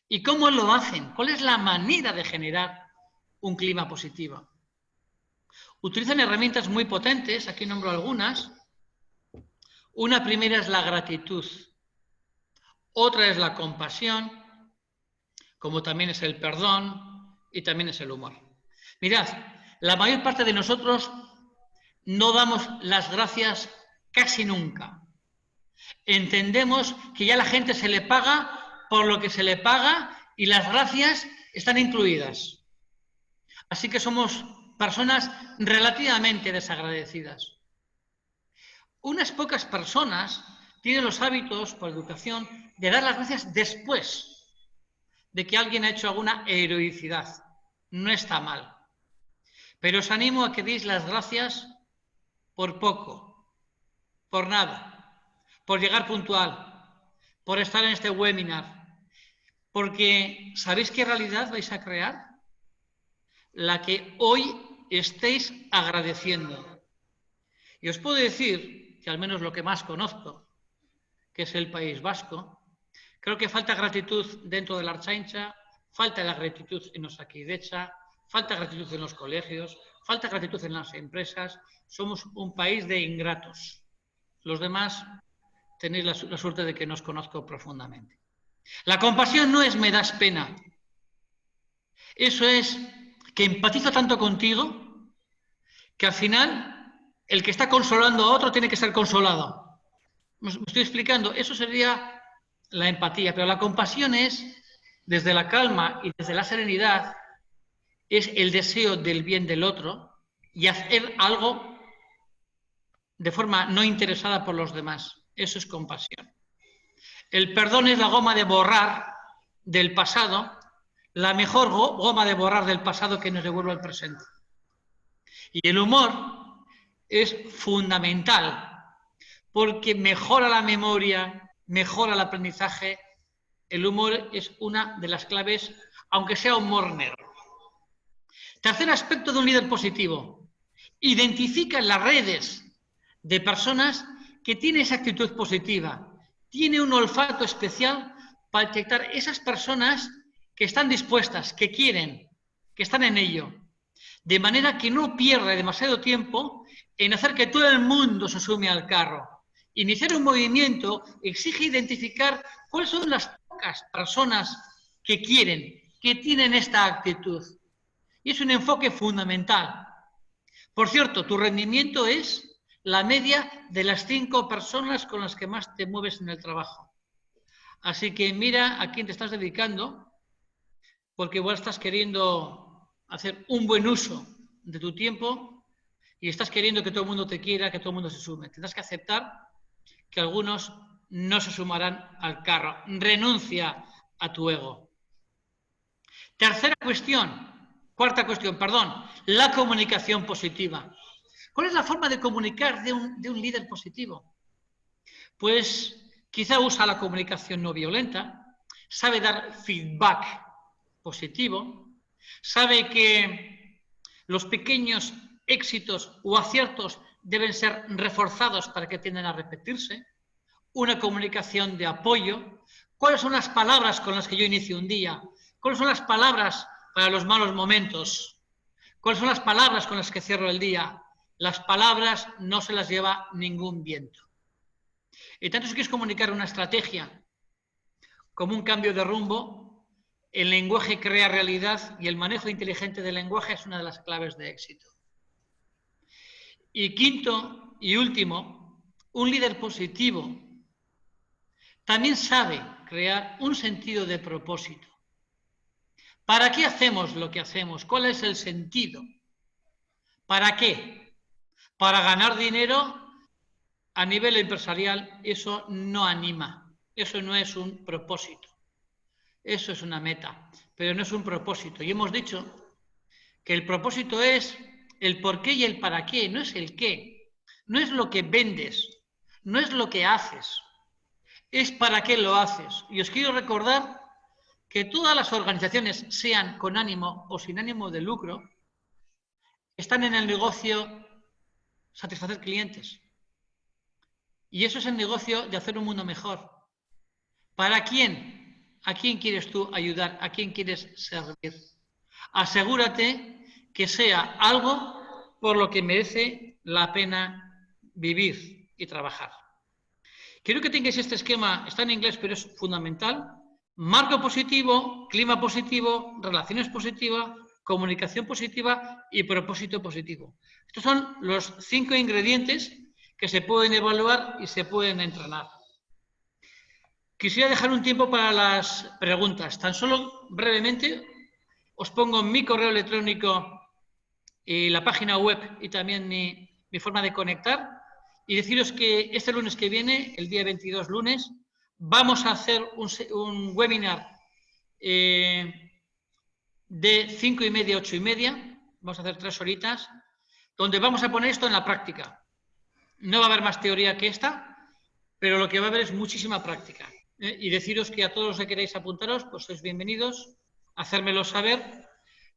¿Y cómo lo hacen? ¿Cuál es la manera de generar un clima positivo? Utilizan herramientas muy potentes, aquí nombro algunas. Una primera es la gratitud, otra es la compasión, como también es el perdón y también es el humor. Mirad, la mayor parte de nosotros no damos las gracias casi nunca. Entendemos que ya a la gente se le paga por lo que se le paga y las gracias están incluidas. Así que somos personas relativamente desagradecidas. Unas pocas personas tienen los hábitos, por educación, de dar las gracias después de que alguien ha hecho alguna heroicidad. No está mal. Pero os animo a que deis las gracias por poco, por nada, por llegar puntual, por estar en este webinar. Porque ¿sabéis qué realidad vais a crear? La que hoy estéis agradeciendo. Y os puedo decir que al menos lo que más conozco, que es el País Vasco, creo que falta gratitud dentro de la Ertzaintza, falta la gratitud en Osakidetza, falta gratitud en los colegios, falta gratitud en las empresas. Somos un país de ingratos. Los demás tenéis la suerte de que nos conozco profundamente. La compasión no es me das pena. Eso es que empatizo tanto contigo que al final el que está consolando a otro tiene que ser consolado. ¿Me estoy explicando? Eso sería la empatía, pero la compasión es, desde la calma y desde la serenidad, es el deseo del bien del otro y hacer algo de forma no interesada por los demás. Eso es compasión. El perdón es la goma de borrar del pasado, la mejor goma de borrar del pasado que nos devuelve al presente. Y el humor es fundamental porque mejora la memoria, mejora el aprendizaje. El humor es una de las claves, aunque sea humor negro. Tercer aspecto de un líder positivo. Identifica en las redes de personas que tienen esa actitud positiva. Tiene un olfato especial para detectar esas personas que están dispuestas, que quieren, que están en ello. De manera que no pierda demasiado tiempo en hacer que todo el mundo se sume al carro. Iniciar un movimiento exige identificar cuáles son las pocas personas que quieren, que tienen esta actitud. Y es un enfoque fundamental. Por cierto, tu rendimiento es la media de las 5 personas con las que más te mueves en el trabajo. Así que mira a quién te estás dedicando, porque igual estás queriendo hacer un buen uso de tu tiempo y estás queriendo que todo el mundo te quiera, que todo el mundo se sume. Tendrás que aceptar que algunos no se sumarán al carro. Renuncia a tu ego. Cuarta cuestión, la comunicación positiva. ¿Cuál es la forma de comunicar de un líder positivo? Pues quizá usa la comunicación no violenta, sabe dar feedback positivo, sabe que los pequeños éxitos o aciertos deben ser reforzados para que tiendan a repetirse, una comunicación de apoyo. ¿Cuáles son las palabras con las que yo inicio un día? ¿Cuáles son las palabras para los malos momentos? ¿Cuáles son las palabras con las que cierro el día? Las palabras no se las lleva ningún viento. Y tanto si quieres comunicar una estrategia como un cambio de rumbo, el lenguaje crea realidad y el manejo inteligente del lenguaje es una de las claves de éxito. Y quinto y último, un líder positivo también sabe crear un sentido de propósito. ¿Para qué hacemos lo que hacemos? ¿Cuál es el sentido? ¿Para qué? Para ganar dinero a nivel empresarial, eso no anima, eso no es un propósito. Eso es una meta, pero no es un propósito. Y hemos dicho que el propósito es el por qué y el para qué, no es el qué. No es lo que vendes, no es lo que haces, es para qué lo haces. Y os quiero recordar que todas las organizaciones, sean con ánimo o sin ánimo de lucro, están en el negocio satisfacer clientes. Y eso es el negocio de hacer un mundo mejor. ¿Para quién? ¿A quién quieres tú ayudar? ¿A quién quieres servir? Asegúrate que sea algo por lo que merece la pena vivir y trabajar. Quiero que tengáis este esquema, está en inglés, pero es fundamental. Marco positivo, clima positivo, relaciones positivas, comunicación positiva y propósito positivo. Estos son los 5 ingredientes que se pueden evaluar y se pueden entrenar. Quisiera dejar un tiempo para las preguntas. Tan solo brevemente os pongo mi correo electrónico y la página web y también mi forma de conectar y deciros que este lunes que viene, el día 22 lunes, vamos a hacer un webinar de 5:30 a 8:30. Vamos a hacer 3 horitas donde vamos a poner esto en la práctica. No va a haber más teoría que esta, pero lo que va a haber es muchísima práctica. Y deciros que a todos los que queráis apuntaros, pues sois bienvenidos, hacérmelo saber.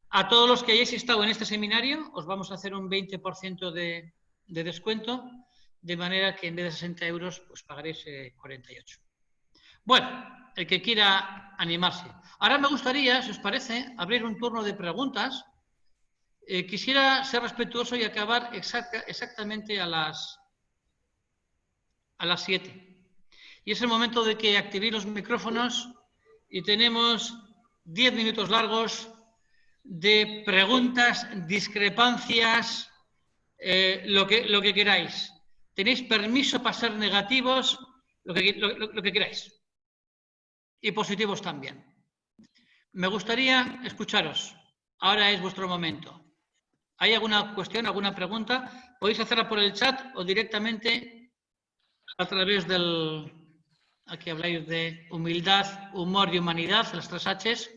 A todos los que hayáis estado en este seminario, os vamos a hacer un 20% de descuento, de manera que en vez de 60 euros, pues pagaréis 48. Bueno, el que quiera animarse. Ahora me gustaría, si os parece, abrir un turno de preguntas. Quisiera ser respetuoso y acabar exactamente a las 7. Y es el momento de que activéis los micrófonos y tenemos 10 minutos largos de preguntas, discrepancias, lo que queráis. Tenéis permiso para ser negativos, lo que queráis. Y positivos también. Me gustaría escucharos. Ahora es vuestro momento. ¿Hay alguna cuestión, alguna pregunta? Podéis hacerla por el chat o directamente a través del... Aquí habláis de humildad, humor y humanidad, las 3 H's.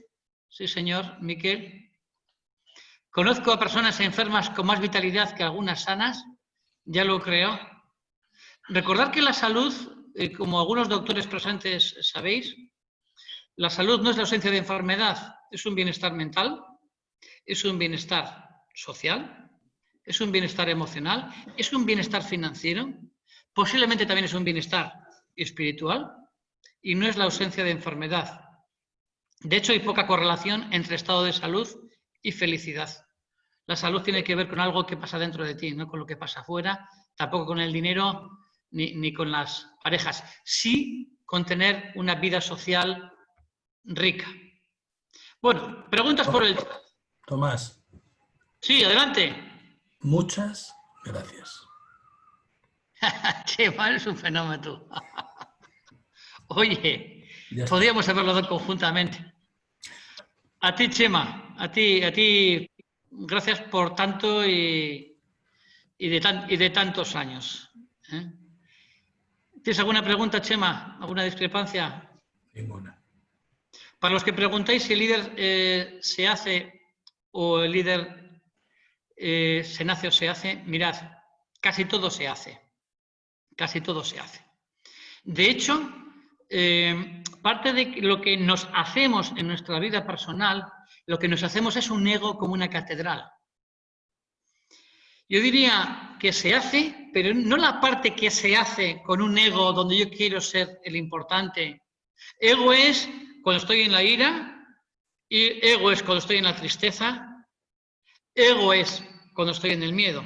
Sí, señor, Miquel. Conozco a personas enfermas con más vitalidad que algunas sanas, ya lo creo. Recordad que la salud, como algunos doctores presentes sabéis, la salud no es la ausencia de enfermedad, es un bienestar mental, es un bienestar social, es un bienestar emocional, es un bienestar financiero, posiblemente también es un bienestar espiritual y no es la ausencia de enfermedad. De hecho, hay poca correlación entre estado de salud y felicidad. La salud tiene que ver con algo que pasa dentro de ti, no con lo que pasa afuera, tampoco con el dinero ni con las parejas. Sí con tener una vida social rica. Bueno, preguntas por el chat. Tomás. Sí, adelante. Muchas gracias. Chema, eres un fenómeno. Oye, podríamos haberlo dado conjuntamente. A ti, Chema, a ti, gracias por tanto y de tantos años. ¿Tienes alguna pregunta, Chema? ¿Alguna discrepancia? Ninguna. Para los que preguntáis si el líder se hace o el líder se nace o se hace, mirad, casi todo se hace. Casi todo se hace. De hecho, parte de lo que nos hacemos en nuestra vida personal, lo que nos hacemos es un ego como una catedral. Yo diría que se hace, pero no la parte que se hace con un ego donde yo quiero ser el importante. Ego es cuando estoy en la ira, y ego es cuando estoy en la tristeza, ego es cuando estoy en el miedo.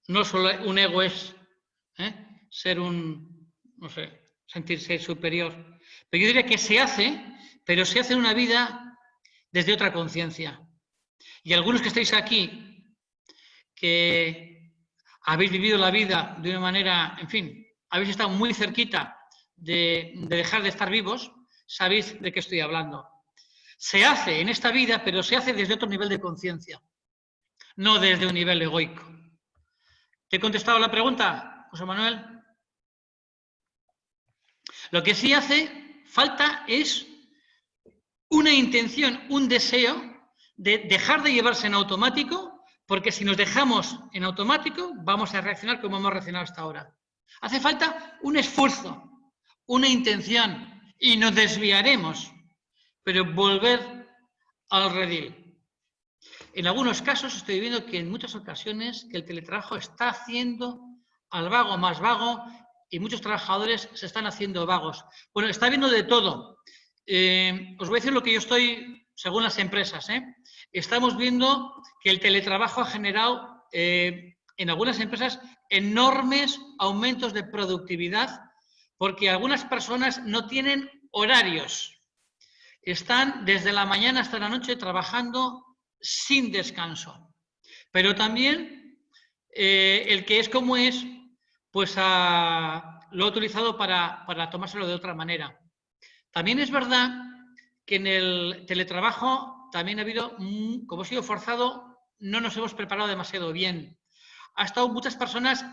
No solo un ego es ser no sé, sentirse superior. Pero yo diría que se hace, pero se hace una vida desde otra conciencia. Y algunos que estáis aquí, que habéis vivido la vida de una manera, en fin, habéis estado muy cerquita de dejar de estar vivos, sabéis de qué estoy hablando. Se hace en esta vida, pero se hace desde otro nivel de conciencia, no desde un nivel egoico. ¿Te he contestado la pregunta, José Manuel? Lo que sí hace falta es una intención, un deseo de dejar de llevarse en automático, porque si nos dejamos en automático vamos a reaccionar como hemos reaccionado hasta ahora. Hace falta un esfuerzo, una intención y nos desviaremos, pero volver al redil. En algunos casos estoy viendo que en muchas ocasiones que el teletrabajo está haciendo al vago más vago y muchos trabajadores se están haciendo vagos. Bueno, está habiendo de todo. Os voy a decir lo que yo estoy, según las empresas, estamos viendo que el teletrabajo ha generado en algunas empresas enormes aumentos de productividad porque algunas personas no tienen horarios. Están desde la mañana hasta la noche trabajando sin descanso. Pero también el que es como es, pues lo ha utilizado para tomárselo de otra manera. También es verdad que en el teletrabajo también ha habido, como ha sido forzado, no nos hemos preparado demasiado bien. Ha estado muchas personas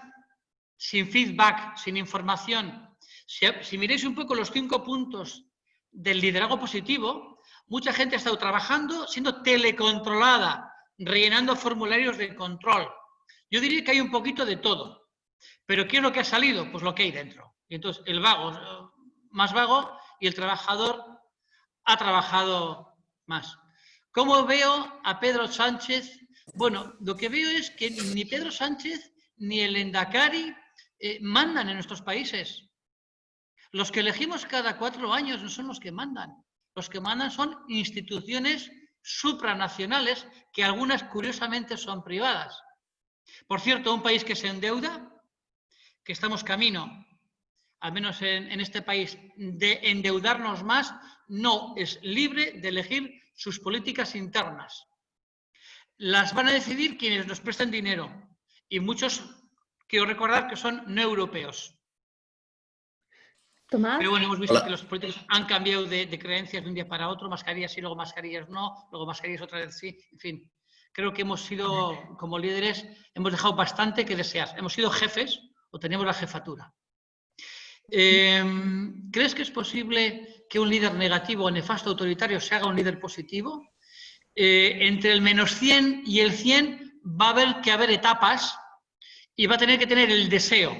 sin feedback, sin información. Si miráis un poco los 5 puntos del liderazgo positivo, mucha gente ha estado trabajando, siendo telecontrolada, rellenando formularios de control. Yo diría que hay un poquito de todo. Pero ¿qué es lo que ha salido? Pues lo que hay dentro. Y entonces el vago, más vago, y el trabajador ha trabajado más. ¿Cómo veo a Pedro Sánchez? Bueno, lo que veo es que ni Pedro Sánchez ni el Endacari mandan en nuestros países. Los que elegimos cada 4 años no son los que mandan. Los que mandan son instituciones supranacionales, que algunas curiosamente son privadas. Por cierto, un país que se endeuda, que estamos camino, al menos en este país, de endeudarnos más, no es libre de elegir sus políticas internas. Las van a decidir quienes nos prestan dinero, y muchos, quiero recordar, que son no europeos. Tomás. Pero bueno, hemos visto que los políticos han cambiado de creencias de un día para otro, mascarillas sí, luego mascarillas no, luego mascarillas otra vez sí, en fin. Creo que hemos sido, como líderes, hemos dejado bastante que desear. Hemos sido jefes o tenemos la jefatura. ¿Crees que es posible que un líder negativo o nefasto autoritario se haga un líder positivo? Entre el -100 y el 100 va a haber que haber etapas y va a tener que tener el deseo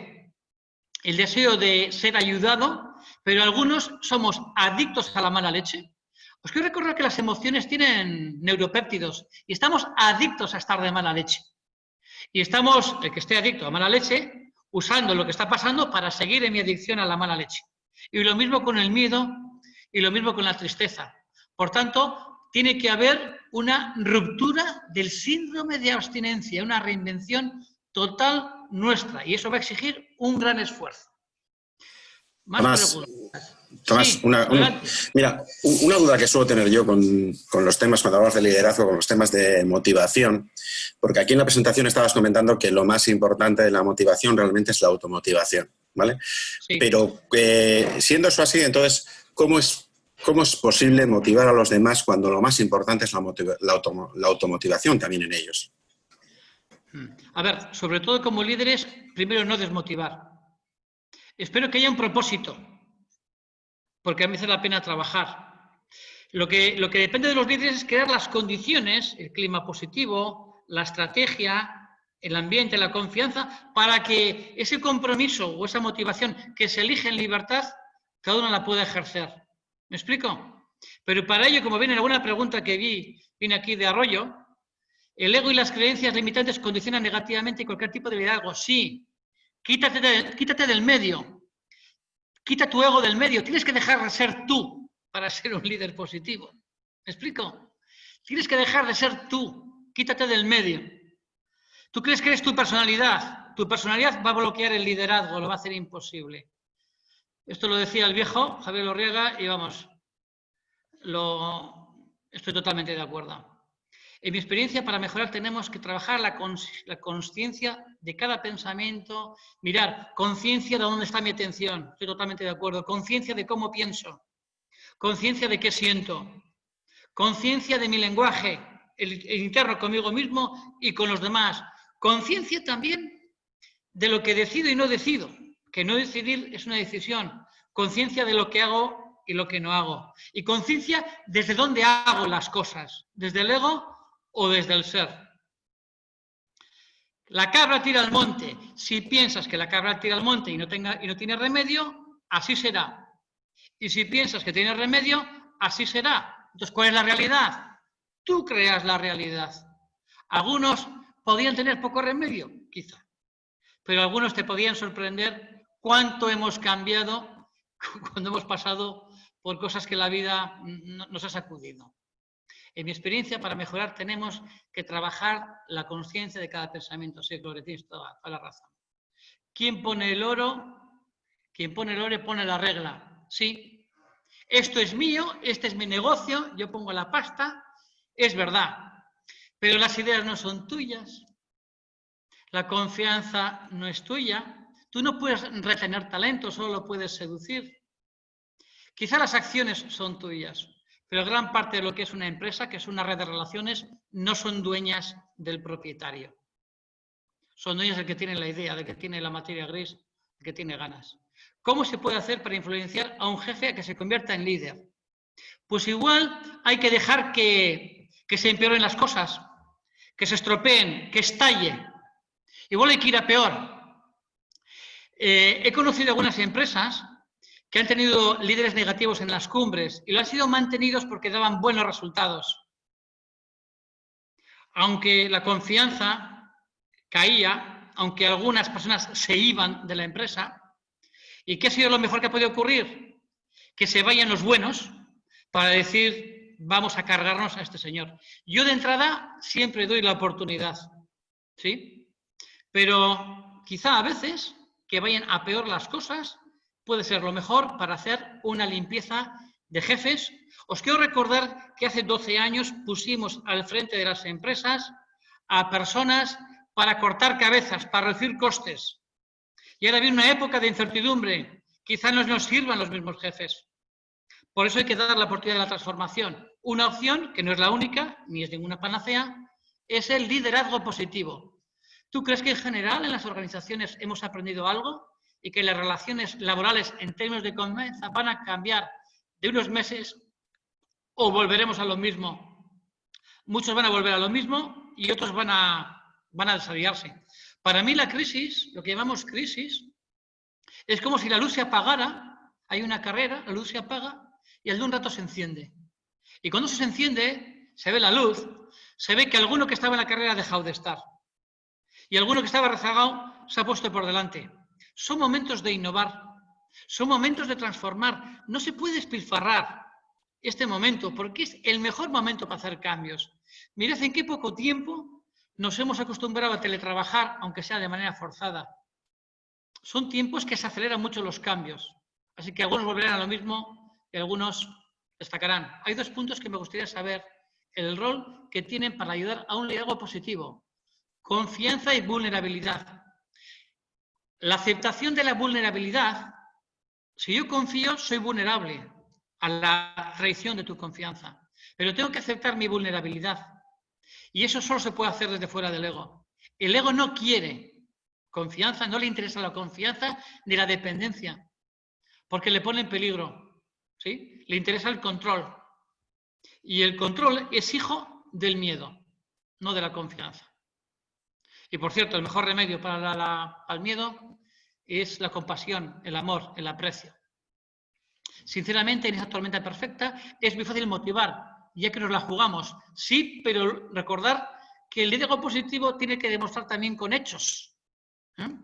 de ser ayudado, pero algunos somos adictos a la mala leche. Os quiero recordar que las emociones tienen neuropéptidos y estamos adictos a estar de mala leche. Y estamos, el que esté adicto a mala leche, usando lo que está pasando para seguir en mi adicción a la mala leche. Y lo mismo con el miedo y lo mismo con la tristeza. Por tanto, tiene que haber una ruptura del síndrome de abstinencia, una reinvención total nuestra. Y eso va a exigir un gran esfuerzo. Más preguntas. Tomás, Sí, mira, una duda que suelo tener yo con los temas, cuando hablamos de liderazgo, con los temas de motivación, porque aquí en la presentación estabas comentando que lo más importante de la motivación realmente es la automotivación, ¿vale? Sí. Pero siendo eso así, entonces, ¿cómo es posible motivar a los demás cuando lo más importante es la automotivación también en ellos? A ver, sobre todo como líderes, primero no desmotivar. Espero que haya un propósito, porque a mí me hace la pena trabajar. Lo que depende de los líderes es crear las condiciones, el clima positivo, la estrategia, el ambiente, la confianza, para que ese compromiso o esa motivación que se elige en libertad, cada uno la pueda ejercer. ¿Me explico? Pero para ello, como viene alguna pregunta que viene aquí de Arroyo, el ego y las creencias limitantes condicionan negativamente cualquier tipo de liderazgo. Sí, quítate del medio. Quita tu ego del medio. Tienes que dejar de ser tú para ser un líder positivo. ¿Me explico? Tienes que dejar de ser tú. Quítate del medio. Tú crees que eres tu personalidad. Tu personalidad va a bloquear el liderazgo, lo va a hacer imposible. Esto lo decía el viejo Javier Lorriega y vamos, estoy totalmente de acuerdo. En mi experiencia, para mejorar tenemos que trabajar la consciencia de cada pensamiento, mirar, conciencia de dónde está mi atención, estoy totalmente de acuerdo, conciencia de cómo pienso, conciencia de qué siento, conciencia de mi lenguaje, el interno conmigo mismo y con los demás, conciencia también de lo que decido y no decido, que no decidir es una decisión, conciencia de lo que hago y lo que no hago, y conciencia desde dónde hago las cosas, desde el ego o desde el ser. La cabra tira al monte. Si piensas que la cabra tira al monte y no tiene remedio, así será. Y si piensas que tiene remedio, así será. Entonces, ¿cuál es la realidad? Tú creas la realidad. Algunos podían tener poco remedio, quizá, pero algunos te podían sorprender cuánto hemos cambiado cuando hemos pasado por cosas que la vida nos ha sacudido. En mi experiencia, para mejorar tenemos que trabajar la conciencia de cada pensamiento. Sí, Gloria, tienes toda la razón. ¿Quién pone el oro? Quien pone el oro pone la regla. Sí, esto es mío, este es mi negocio, yo pongo la pasta, es verdad. Pero las ideas no son tuyas. La confianza no es tuya. Tú no puedes retener talento, solo lo puedes seducir. Quizá las acciones son tuyas, pero gran parte de lo que es una empresa, que es una red de relaciones, no son dueñas del propietario. Son dueñas del que tiene la idea, del que tiene la materia gris, del que tiene ganas. ¿Cómo se puede hacer para influenciar a un jefe a que se convierta en líder? Pues igual hay que dejar que se empeoren las cosas, que se estropeen, que estalle. Igual hay que ir a peor. He conocido algunas empresas que han tenido líderes negativos en las cumbres y lo han sido mantenidos porque daban buenos resultados. Aunque la confianza caía, aunque algunas personas se iban de la empresa, ¿y qué ha sido lo mejor que ha podido ocurrir? Que se vayan los buenos para decir, vamos a cargarnos a este señor. Yo de entrada siempre doy la oportunidad, ¿sí? Pero quizá a veces que vayan a peor las cosas puede ser lo mejor para hacer una limpieza de jefes. Os quiero recordar que hace 12 años pusimos al frente de las empresas a personas para cortar cabezas, para reducir costes. Y ahora viene una época de incertidumbre. Quizá no nos sirvan los mismos jefes. Por eso hay que dar la oportunidad de la transformación. Una opción, que no es la única, ni es ninguna panacea, es el liderazgo positivo. ¿Tú crees que en general en las organizaciones hemos aprendido algo y que las relaciones laborales en términos de confianza van a cambiar de unos meses o volveremos a lo mismo? Muchos van a volver a lo mismo y otros van a desarrollarse. Para mí la crisis, lo que llamamos crisis, es como si la luz se apagara, hay una carrera, la luz se apaga y al de un rato se enciende. Y cuando se enciende, se ve la luz, se ve que alguno que estaba en la carrera ha dejado de estar. Y alguno que estaba rezagado se ha puesto por delante. Son momentos de innovar, son momentos de transformar. No se puede despilfarrar este momento porque es el mejor momento para hacer cambios. Mirad en qué poco tiempo nos hemos acostumbrado a teletrabajar, aunque sea de manera forzada. Son tiempos que se aceleran mucho los cambios. Así que algunos volverán a lo mismo y algunos destacarán. Hay dos puntos que me gustaría saber el rol que tienen para ayudar a un liderazgo positivo. Confianza y vulnerabilidad. La aceptación de la vulnerabilidad, si yo confío, soy vulnerable a la traición de tu confianza, pero tengo que aceptar mi vulnerabilidad. Y eso solo se puede hacer desde fuera del ego. El ego no quiere confianza, no le interesa la confianza ni la dependencia, porque le pone en peligro, ¿sí? Le interesa el control. Y el control es hijo del miedo, no de la confianza. Y por cierto, el mejor remedio para el miedo es la compasión, el amor, el aprecio. Sinceramente, en esa tormenta perfecta es muy fácil motivar, ya que nos la jugamos. Sí, pero recordar que el liderazgo positivo tiene que demostrar también con hechos. Quiere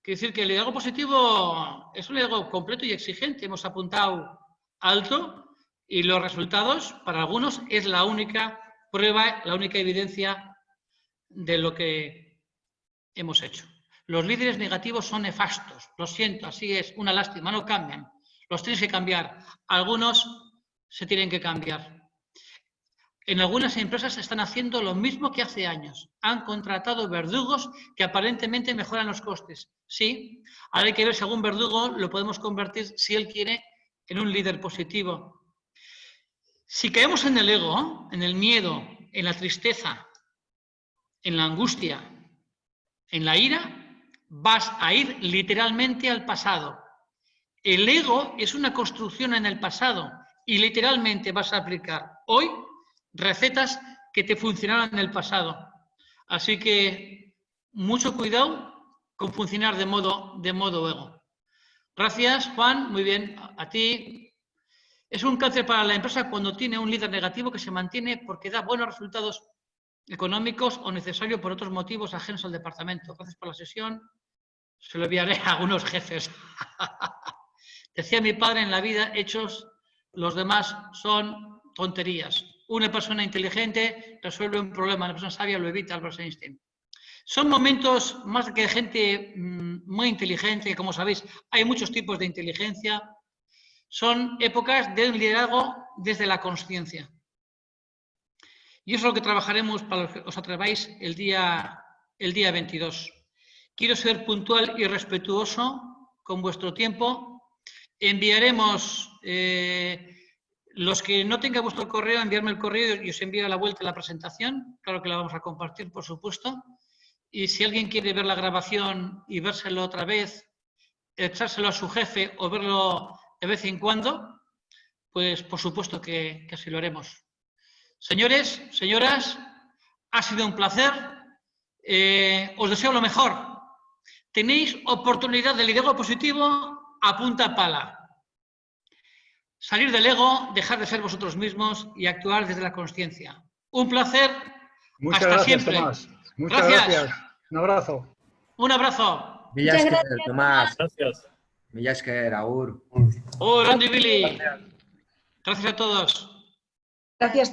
decir que el liderazgo positivo es un liderazgo completo y exigente. Hemos apuntado alto y los resultados, para algunos, es la única prueba, la única evidencia de lo que hemos hecho. Los líderes negativos son nefastos, lo siento, así es, una lástima, no cambian. Los tienes que cambiar. Algunos se tienen que cambiar. En algunas empresas están haciendo lo mismo que hace años. Han contratado verdugos que aparentemente mejoran los costes. Sí, ahora hay que ver si algún verdugo lo podemos convertir, si él quiere, en un líder positivo. Si caemos en el ego, en el miedo, en la tristeza, en la angustia, en la ira, vas a ir literalmente al pasado. El ego es una construcción en el pasado y literalmente vas a aplicar hoy recetas que te funcionaron en el pasado. Así que mucho cuidado con funcionar de modo ego. Gracias, Juan. Muy bien. A ti. Es un cáncer para la empresa cuando tiene un líder negativo que se mantiene porque da buenos resultados económicos o necesario por otros motivos ajenos al departamento. Gracias por la sesión. Se lo enviaré a algunos jefes. Decía mi padre, en la vida, hechos, los demás son tonterías. Una persona inteligente resuelve un problema, una persona sabia lo evita, Albert Einstein. Son momentos más que de gente muy inteligente, como sabéis, hay muchos tipos de inteligencia. Son épocas de un liderazgo desde la consciencia. Y eso es lo que trabajaremos para los que os atreváis el día 22. Quiero ser puntual y respetuoso con vuestro tiempo. Enviaremos, los que no tengan vuestro correo, enviarme el correo y os envío a la vuelta la presentación. Claro que la vamos a compartir, por supuesto. Y si alguien quiere ver la grabación y vérselo otra vez, echárselo a su jefe o verlo de vez en cuando, pues por supuesto que así lo haremos. Señores, señoras, ha sido un placer. Os deseo lo mejor. Tenéis oportunidad de liderazgo positivo a punta pala. Salir del ego, dejar de ser vosotros mismos y actuar desde la consciencia. Un placer. Muchas Hasta gracias, siempre. Tomás. Muchas gracias. Un abrazo. Un abrazo. Mila Muchas esker, gracias, Tomás. Gracias. Mila esker, agur. Ondi Billy. Gracias a todos. Gracias.